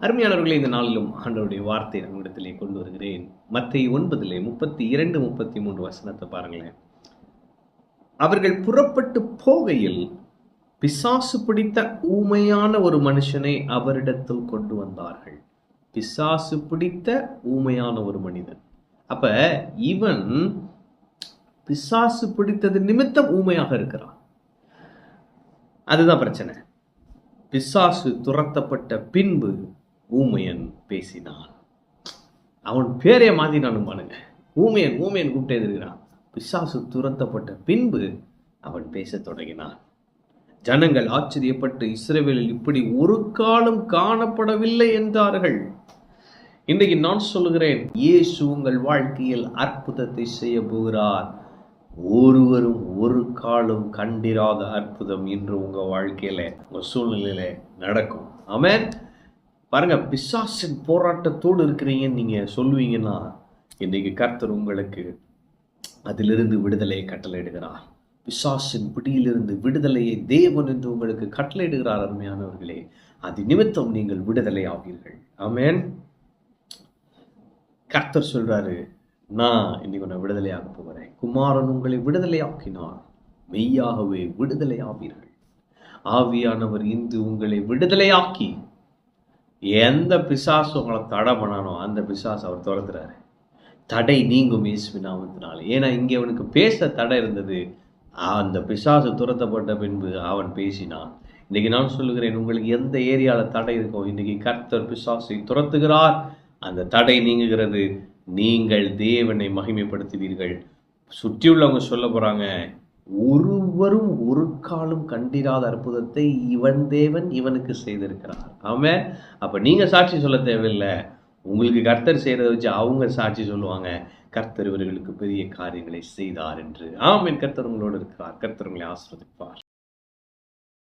அருமையானவர்களே, இந்த நாளிலும் ஆண்டவருடைய வார்த்தை நம்மிடத்திலே கொண்டு வருகிறேன். மத்தேயு 9:32-33 வசனத்தை பாருங்களேன். அவர்கள் புறப்பட்டு போகையில் பிசாசு பிடித்த ஊமையான ஒரு மனுஷனை அவரிடத்தில் கொண்டு வந்தார்கள். பிசாசு பிடித்த ஊமையான ஒரு மனிதன். அப்ப இவன் பிசாசு பிடித்தது நிமித்தம் ஊமையாக இருக்கிறான். அதுதான் பிரச்சனை. பிசாசு துரத்தப்பட்ட பின்பு ஊமையன் பேசினான். அவன் பேரே மாத்தினானு பாருங்க. ஊமையன் கூப்பிட்டே இருக்கிறான். பிசாசு துரத்தப்பட்ட பின்பு அவன் பேசத் தொடங்கினான். ஜனங்கள் ஆச்சரியப்பட்டு, இஸ்ரவேலில் இப்படி ஒரு காலம் காணப்படவில்லை என்றார்கள். இன்றைக்கு நான் சொல்லுகிறேன், இயேசு உங்கள் வாழ்க்கையில் அற்புதத்தை செய்ய போகிறார். ஒருவரும் ஒரு காலம் கண்டிராத அற்புதம் இன்று உங்க வாழ்க்கையில, உங்க சூழ்நிலையில நடக்கும். ஆமென். பாருங்க, பிசாசின் போராட்டத்தோடு இருக்கிறீங்கன்னு நீங்க சொல்லுவீங்கன்னா, இன்னைக்கு கர்த்தர் உங்களுக்கு அதிலிருந்து விடுதலையை கட்டளையிடுகிறார். பிசாசின் பிடியிலிருந்து விடுதலையை தேவன் என்று உங்களுக்கு கட்டளையிடுகிறார். அருமையானவர்களே, அது நிமித்தம் நீங்கள் விடுதலை ஆவீர்கள். ஆமென். கர்த்தர் சொல்றாரு, நான் இன்னைக்கு உன்னை விடுதலையாக போகிறேன். குமாரன் உங்களை விடுதலையாக்கினார், மெய்யாகவே விடுதலை ஆவீர்கள். ஆவியானவர் இன்று உங்களை விடுதலையாக்கி, எந்த பிசாசு உங்களை தடை பண்ணானோ அந்த பிசாசு அவர் துரத்துறாரு. தடை நீங்கும் இயேசுவின் நாமத்தினாலே. ஏன்னா இங்கே அவனுக்கு பேச தடை இருந்தது. அந்த பிசாசு துரத்தப்பட்ட பின்பு அவன் பேசினான். இன்னைக்கு நான் சொல்லுகிறேன், உங்களுக்கு எந்த ஏரியாவில் தடை இருக்கோ, இன்னைக்கு கர்த்தர் பிசாசை துரத்துகிறார். அந்த தடை நீங்குகிறது. நீங்கள் தேவனை மகிமைப்படுத்துவீர்கள். சுற்றியுள்ளவங்க சொல்ல போறாங்க, ஒருவரும் ஒரு காலம் கண்டிராத அற்புதத்தை இவன் தேவன் இவனுக்கு செய்திருக்கிறார். ஆமென். அப்ப நீங்க சாட்சி சொல்ல தேவையில்லை. உங்களுக்கு கர்த்தர் செய்யறதை வச்சு அவங்க சாட்சி சொல்லுவாங்க, கர்த்தர் இவர்களுக்கு பெரிய காரியங்களை செய்தார் என்று. ஆமென். கர்த்தர் உங்களோடு இருக்கிறார். கர்த்தர் உங்களை ஆசீர்வதிப்பார்.